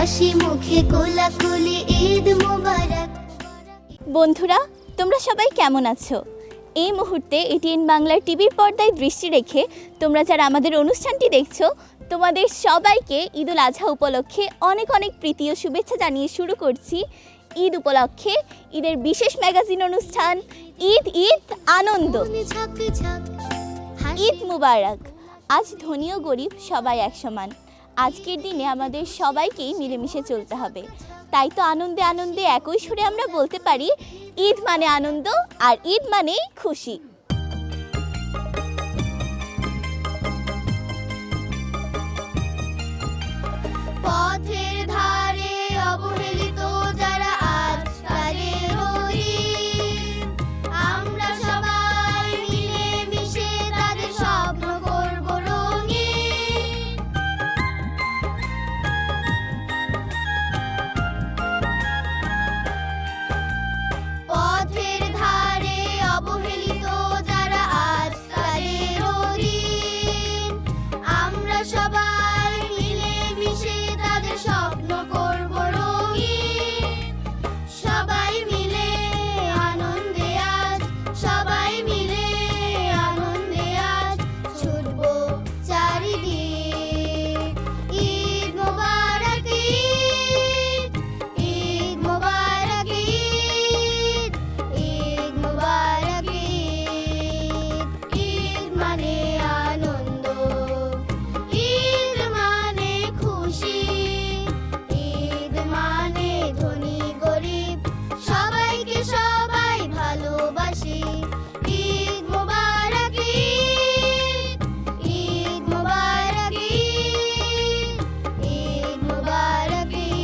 হাসি মুখে কোলাকুলি, ঈদ মোবারক। বন্ধুরা, তোমরা সবাই কেমন আছো? এই মুহূর্তে এটিএন বাংলার টিভির পর্দায় দৃষ্টি রেখে তোমরা যারা আমাদের অনুষ্ঠানটি দেখছো, তোমাদের সবাইকে ঈদুল আজহা উপলক্ষে অনেক অনেক প্রীতি ও শুভেচ্ছা জানিয়ে শুরু করছি ঈদ উপলক্ষে ঈদের বিশেষ ম্যাগাজিন অনুষ্ঠান ঈদ ঈদ আনন্দ। ঈদ মুবারক। আজ ধনী ও গরিব সবাই এক সমান। আজকের দিনে আমাদের সবাইকেই মিলেমিশে চলতে হবে। তাই তো আনন্দে আনন্দে একই সুরে আমরা বলতে পারি ঈদ মানে আনন্দ আর ঈদ মানেই খুশি। পথের ধারে অবহেলিত যারা আজ তাদের ঈদ, আমরা সবাই মিলে মিশে তাদের স্বপ্ন করব রঙিন। পথের ধারে অবহেলিত যারা আজ তাদের ঈদ, আমরা সবাই মিলে মিশে তাদের স্বপ্ন করব রঙিন। সবাই মিলে আনন্দে আজ, সবাই মিলে আনন্দে আজ ছুটব চারিদিক। ঈদ মোবারক ঈদ, ঈদ মোবারক ঈদ, ঈদ মোবারক ঈদ। ঈদ মানে আনন্দ, ঈদ মানে খুশি, ঈদ মানে ধনী গরিব সবাইকে সবাই ভালোবাসি। ঈদ মোবারক ঈদ, ঈদ মোবারক ঈদ, ঈদ মোবারক ঈদ।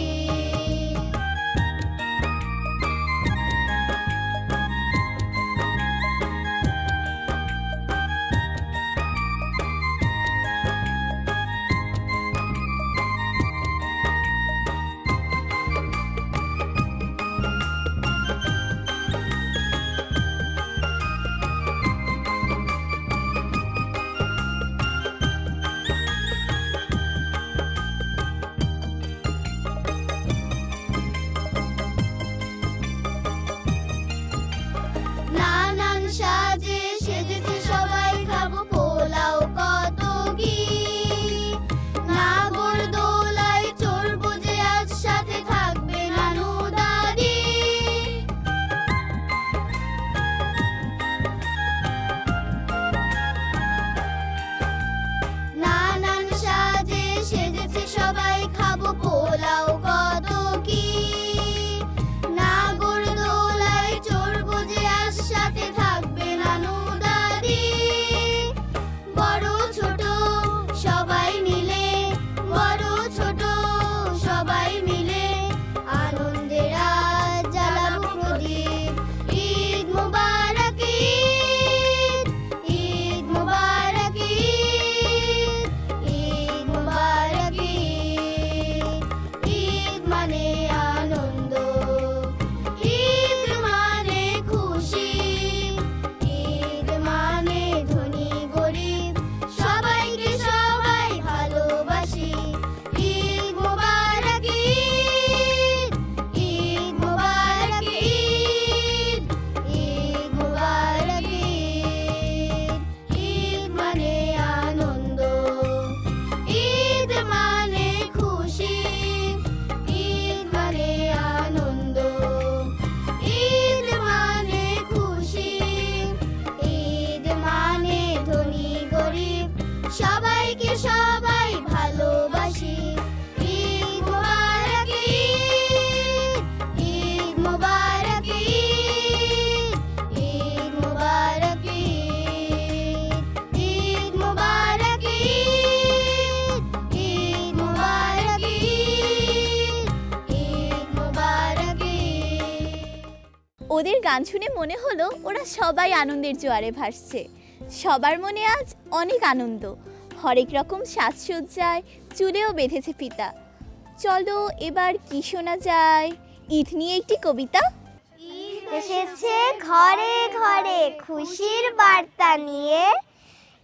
নানান সাজে সেজেছে সবাই, খাবো পোলাও কত কি। নাগরদোলায় চড়বো যে আজ, সাথে থাকবে নানু দাদি। নানান সাজে সেজেছে সবাই, খাবো পোলাও কত কি। নাগরদোলায় চড়বো যে আজ, সাথে থাকবে নানু দাদি। বড় ছোট সবাই মিলে, বড় ছোট সবাই মিলে আনন্দের আজ জ্বালাবো প্রদীপ। ঈদ মোবারক ঈদ, ঈদ মোবারক ঈদ, ঈদ মোবারক ঈদ। ঈদ মানে আনন্দ, ঈদ মানে খুশি, ঈদ মানে ধনী গরিব সবাইকে সবাই ভালোবাসি। ঈদ মোবারক ঈদ, ঈদ মোবারক ঈদ, ঈদ মোবারক ঈদ। ঈদ মানে আনন্দ, ঈদ মানে খুশি, ঈদ মানে আনন্দ, ঈদ মানে খুশি, ঈদ মানে ধনী গরিব সবাইকে সবাই ভালোবাসি। ঈদ মোবারক ঈদ, ঈদ মোবারক ঈদ, ঈদ মোবারক ঈদ, ঈদ মোবারক ঈদ, ঈদ মোবারক ঈদ, ঈদ মোবারক ঈদ। ওদের গান শুনে মনে হলো ওরা সবাই আনন্দের জোয়ারে ভাসছে। সবার মনে আজ অনেক আনন্দ। হরেক রকম সাজসজ্জায় চুলেও বেঁধেছে ফিতা। চলো এবার কি শোনা যায়? ঈদ নিয়ে একটি কবিতা। এসেছে ঘরে ঘরে খুশির বার্তা নিয়ে,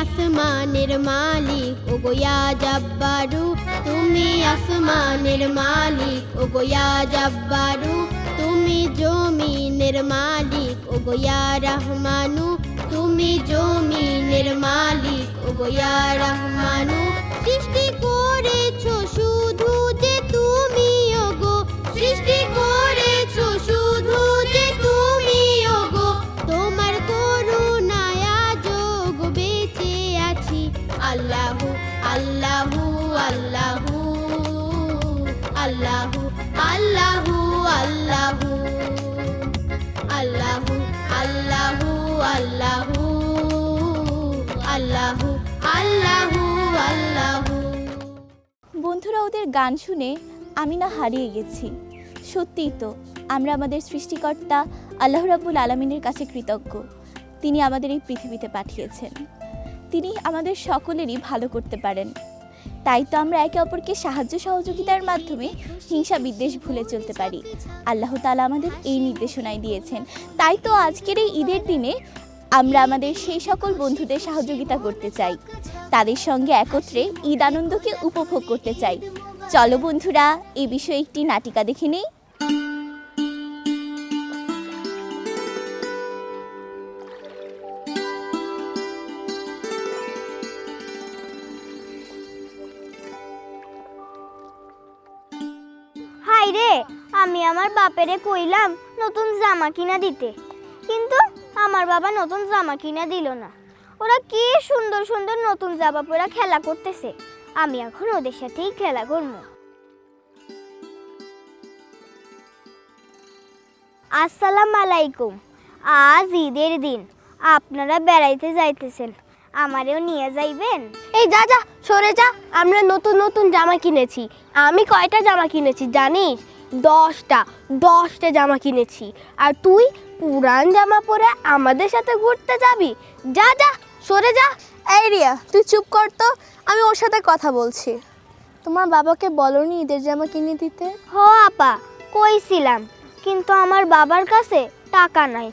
আসমানের মালিক ও গোয়া জব্বারু, তুমি আসমানের মালিক ও গোয়া জব্বারু, তুমি জমিনের মালিক ও গোয়া রহমানু, তুমি জমিনের মালিক ও গোয়া রহমানু। সৃষ্টি করেছো শুধু যে তুমি ওগো, সৃষ্টি করেছো শুধু যে তুমি ওগো, তোমার করুণায় যোগ বেঁচে আছি। আল্লাহু আল্লাহু আল্লাহু আল্লাহু আল্লাহু আল্লাহু আল্লাহু আল্লাহু আল্লাহু আল্লাহু আল্লাহু আল্লাহু। বন্ধুরা, ওদের গান শুনে আমি না হারিয়ে গেছি। সত্যিই তো আমরা আমাদের সৃষ্টিকর্তা আল্লাহ রাব্বুল আলামিনের কাছে কৃতজ্ঞ। তিনি আমাদের এই পৃথিবীতে পাঠিয়েছেন, তিনি আমাদের সকলেরই ভালো করতে পারেন। তাই তো আমরা একে অপরকে সাহায্য সহযোগিতার মাধ্যমে হিংসা বিদ্বেষ ভুলে চলতে পারি। আল্লাহ তাআলা আমাদের এই নির্দেশনাই দিয়েছেন। তাই তো আজকের এই ঈদের দিনে আমরা আমাদের সেই সকল বন্ধুদের সহযোগিতা করতে চাই, তাদের সঙ্গে একত্রে ঈদ আনন্দকে উপভোগ করতে চাই। চলো বন্ধুরা, এই বিষয়ে একটি নাটিকা দেখে নেই। হাই রে, আমি আমার বাপেরে কইলাম নতুন জামা কিনা দিতে, কিন্তু আমার বাবা নতুন জামা কিনা দিল না। ওরা কি সুন্দর সুন্দর নতুন জামা পরে খেলা করতেছে, আমি এখন ওদের সাথেই খেলা করবো। আসসালামু আলাইকুম। আজ ঈদের দিন, আপনারা বেড়াইতে যাইতেছেন, আমারেও নিয়ে যাইবেন? এই যা যা, সরে যা। আমরা নতুন নতুন জামা কিনেছি। আমি কয়টা জামা কিনেছি জানিস? 10টা জামা কিনেছি। আর তুই পুরান জামা পরে আমাদের সাথে ঘুরতে যাবি? যা যা, সরে যা। এই রিয়া, তুই চুপ কর তো, আমি ওর সাথে কথা বলছি। তোমার বাবাকে বলনি ঈদের জামা কিনে দিতে? হ আপা, কইছিলাম, কিন্তু আমার বাবার কাছে টাকা নাই,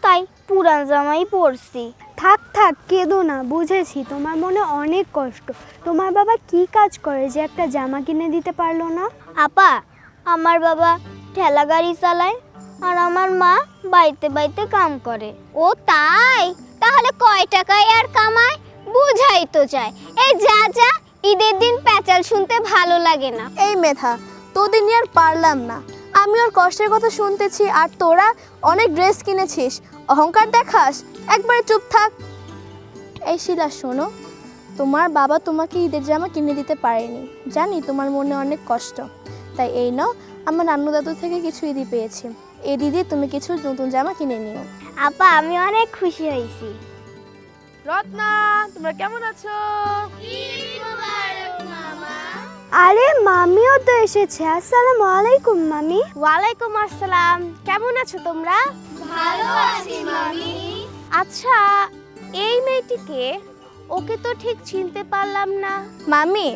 তাই পুরান জামাই পরছি। থাক থাক, কেঁদো না, বুঝেছি তোমার মনে অনেক কষ্ট। তোমার বাবা কি কাজ করে যে একটা জামা কিনে দিতে পারলো না? আপা, আমার বাবা ঠেলা গাড়ি চালায় আর আমার মা বাইতে বাইতে কাম করে। ও তাই? তাহলে কয় টাকায় আর কামায়? বুঝাই তো যায়। এই যা যা, ঈদের দিন প্যাচাল শুনতে ভালো লাগে না। এই মেধা, তোদের নিয়ে আর পারলাম না। আমি ওর কষ্টের কথা শুনতেছি আর তোরা অনেক ড্রেস কিনেছিস, অহংকার দেখাস। একবারে চুপ থাক। এই শিলা, শোনো, তোমার বাবা তোমাকে ঈদের জামা কিনে দিতে পারেনি, জানি তোমার মনে অনেক কষ্ট। তাই এই নাও, আমার নানু দাদু থেকে কিছু ঈদি পেয়েছি, এই দিদি তুমি কিছু নতুন জামা কিনে নিও। আপা, আমি অনেক খুশি হয়েছি। রত্না, তোমরা কেমন আছো? আরে মামিও তো এসেছে। আসসালামু আলাইকুম মামি। ওয়ালাইকুম আসসালাম। কেমন আছো তোমরা? আচ্ছা, এই মেয়েটিকে, ওকে তো ঠিক চিনতে পারলাম না। মামি,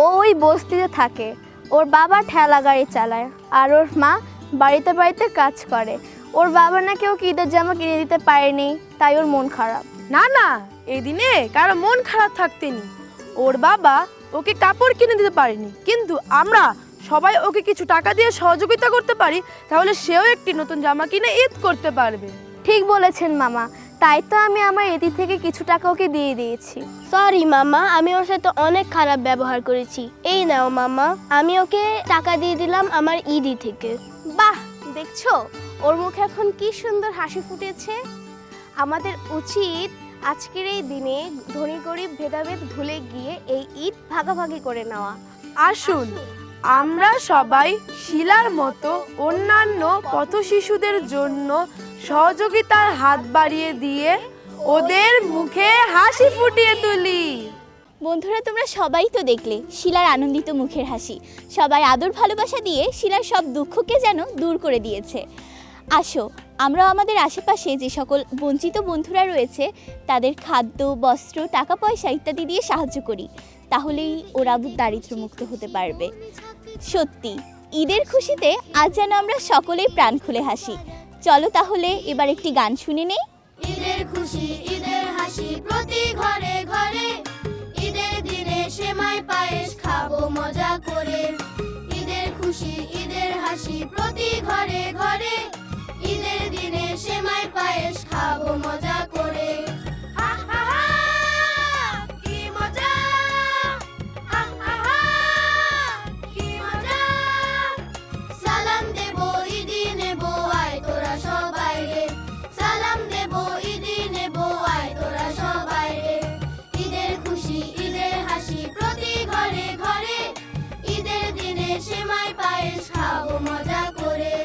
ও ওই বস্তিতে থাকে, ওর বাবা ঠেলা গাড়ি চালায় আর ওর মা বাড়িতে বাড়িতে কাজ করে। ওর বাবা নাকি ওকে ঈদের জামা কিনে দিতে পারেনি, তাই ওর মন খারাপ। না না, এই দিনে কারো মন খারাপ থাকতে নেই। ওর বাবা ওকে কাপড় কিনে দিতে পারেনি, কিন্তু আমরা সবাই ওকে কিছু টাকা দিয়ে সহযোগিতা করতে পারি, তাহলে সেও একটি নতুন জামা কিনে ঈদ করতে পারবে। ঠিক বলেছেন মামা, তাই তো আমি আমার এদি থেকে কিছু টাকা ওকে দিয়ে দিয়েছি। সরি মামা, আমি ওর সাথে অনেক খারাপ ব্যবহার করেছি। এই নাও মামা, আমি ওকে টাকা দিয়ে দিলাম আমার ঈদি থেকে। বাহ, দেখছো ওর মুখে এখন কি সুন্দর হাসি ফুটেছে। আমাদের উচিত আজকের এই দিনে ধনী গরিব ভেদাভেদ ভুলে গিয়ে এই ঈদ ভাগাভাগি করে নেওয়া। আসুন আমরা সবাই শিলার মতো অন্যান্য পথ শিশুদের জন্য সহযোগিতার হাত বাড়িয়ে দিয়ে ওদের মুখে হাসি ফুটিয়ে তুলি। বন্ধুরা, তোমরা সবাই তো দেখলে শিলার আনন্দিত মুখের হাসি। সবাই আদর ভালোবাসা দিয়ে শিলার সব দুঃখকে যেন দূর করে দিয়েছে। আসো, আমরা আমাদের আশেপাশে যে সকল বঞ্চিত বন্ধুরা রয়েছে তাদের খাদ্য, বস্ত্র, টাকা পয়সা ইত্যাদি দিয়ে সাহায্য করি, তাহলেই ওরা দারিদ্র্যমুক্ত হতে পারবে। সত্যি ঈদের খুশিতে আজ যেন আমরা সকলেই প্রাণ খুলে হাসি। চলো তাহলে এবার একটি গান শুনে নেই। ঈদের খুশি, ঈদের হাসি। হাসি প্রতি ঘরে ঘরে, ঈদের দিনে সেমাই পায়েস খাবো মজা করে। ঈদের খুশি ঈদের হাসি প্রতি ঘরে ঘরে, ঈদের দিনে সেমাই পায়েস খাবো মজা করে। হা হা হা, কি মজা! হা হা হা, কি মজা! সালাম দেব ঈদি নেব আয় তোরা সবাই রে, সালাম দেব ঈদি নেব আয় তোরা সবাই রে। ঈদের খুশি ঈদের হাসি প্রতি ঘরে ঘরে, ঈদের দিনে সেমাই পায়েস খাবো মজা করে।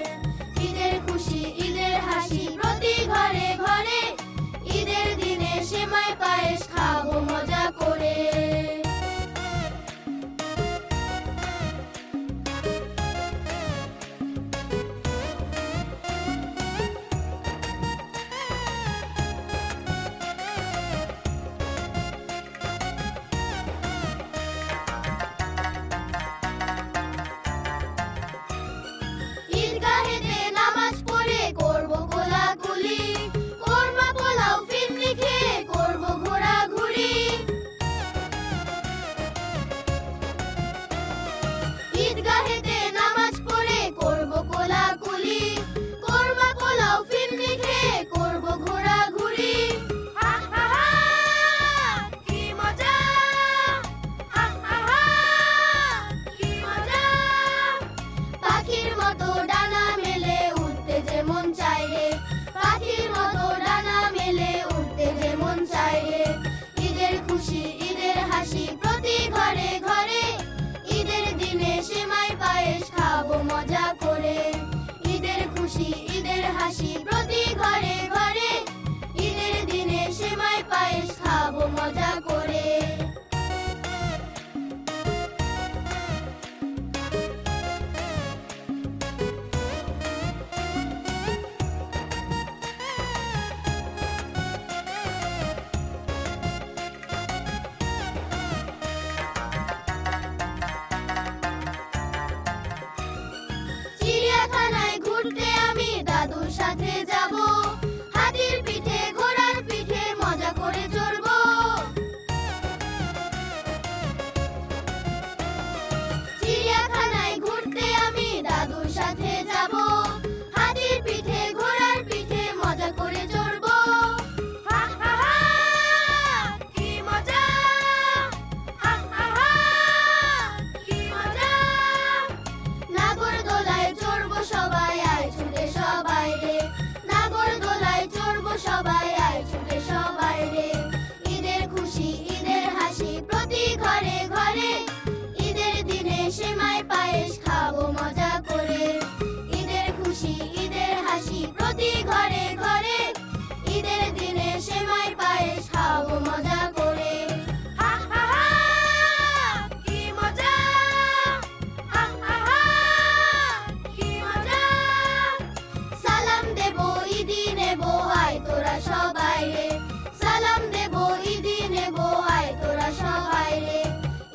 ঈদের খুশি ঈদের হাসি প্রতি ঘরে ঘরে, ঈদের দিনে সেমাই পায়েস খাবো মজা করে। ঈদগাহেতে নামাজ পড়ে করব কোলাকুলি, কোরমা পোলাও ফিরনি খেয়ে করব ঘোরাঘুরি। ঈদগাহেতে নামাজ পড়ে করব কোলাকুলি, কোরমা পোলাও ফিরনি খেয়ে করব ঘোরাঘুরি। হা হা হা, কি মজা! হা হা হা, কি মজা! পাখির মতো ডানা মেলে উঠতে যেমন চাই রে, পাখির মতো ডানা মেলে উঠতে যেমন চাই রে। ঈদের খুশি ঈদের হাসি প্রতি ঘরে ঘরে, ঈদের দিনে সেমাই পায়েস খাবো মজা করে। ঈদের খুশি ঈদের হাসি প্রতি ঘরে ঘরে, ঈদের দিনে সেমাই পায়েস খাবো মজা করে। চিড়িয়াখানায় ঘুরতে আমি দাদুর সাথে যাব, হাতির পিঠে ঘোড়ার পিঠে মজা করে চড়বো। চিড়িয়াখানায় ঘুরতে আমি দাদুর সাথে যাব, হাতির পিঠে ঘোড়ার পিঠে মজা করে চড়বো। হা হা হা, কি মজা! হা হা হা, কি মজা! নাগরদোলায় চড়বো সবাই আয় ছুটে সবাই রে, নাগরদোলায় চড়বো সবাই আয় ছুটে সবাই রে। ঈদের খুশি ঈদের হাসি প্রতি ঘরে ঘরে, ঈদের দিনে সেমাই পায়েস খাবো মজা করে। ঈদের খুশি ঈদের হাসি প্রতি ঘরে ঘরে, ঈদের দিনে সেমাই পায়েস খাবো মজা করে। হা হা হা, কি মজা! হা হা হা, কি মজা! সালাম দেব ঈদি নেব আয় তোরা সবাই রে, সালাম দেব ঈদি নেব আয় তোরা সবাই রে।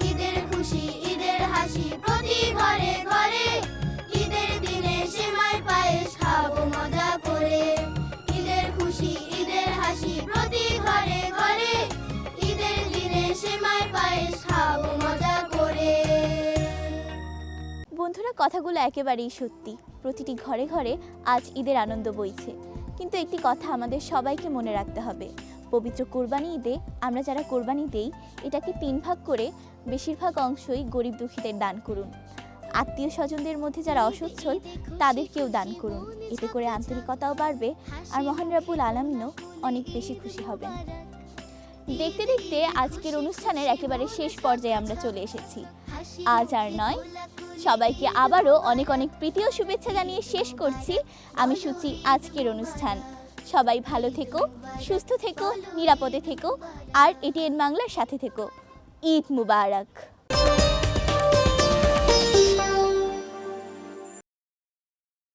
ঈদের খুশি ঈদের হাসি প্রতি ঘরে ঘরে, ঈদের দিনে সেমাই পায়েস খাবো মজা করে। ঈদের খুশি ঈদের হাসি প্রতি ঘরে ঘরে, ঈদের দিনে সেমাই পায়েস খাবো মজা করে। বন্ধুরা, কথাগুলো একেবারেই সত্যি। প্রতিটি ঘরে ঘরে আজ ঈদের আনন্দ বইছে, কিন্তু একটি কথা আমাদের সবাইকে মনে রাখতে হবে। পবিত্র কোরবানি ঈদে আমরা যারা কোরবানি দেই, এটাকে 3 ভাগ করে বেশিরভাগ অংশই গরিব দুঃখীদের দান করুন। আত্মীয় স্বজনদের মধ্যে যারা অসচ্ছল তাদেরকেও দান করুন, এতে করে আন্তরিকতাও বাড়বে আর মহান রাব্বুল আলামিনও অনেক বেশি খুশি হবেন। দেখতে দেখতে আজকের অনুষ্ঠানের একেবারে শেষ পর্যায়ে আমরা চলে এসেছি। আজ আর নয়, সবাইকে আবারও অনেক অনেক প্রীতি ও শুভেচ্ছা জানিয়ে শেষ করছি আমি সুচি আজকের অনুষ্ঠান। সবাই ভালো থেকো, সুস্থ থেকো, নিরাপদে থেকো আর এটিএন বাংলার সাথে থেকো। ঈদ মুবারক।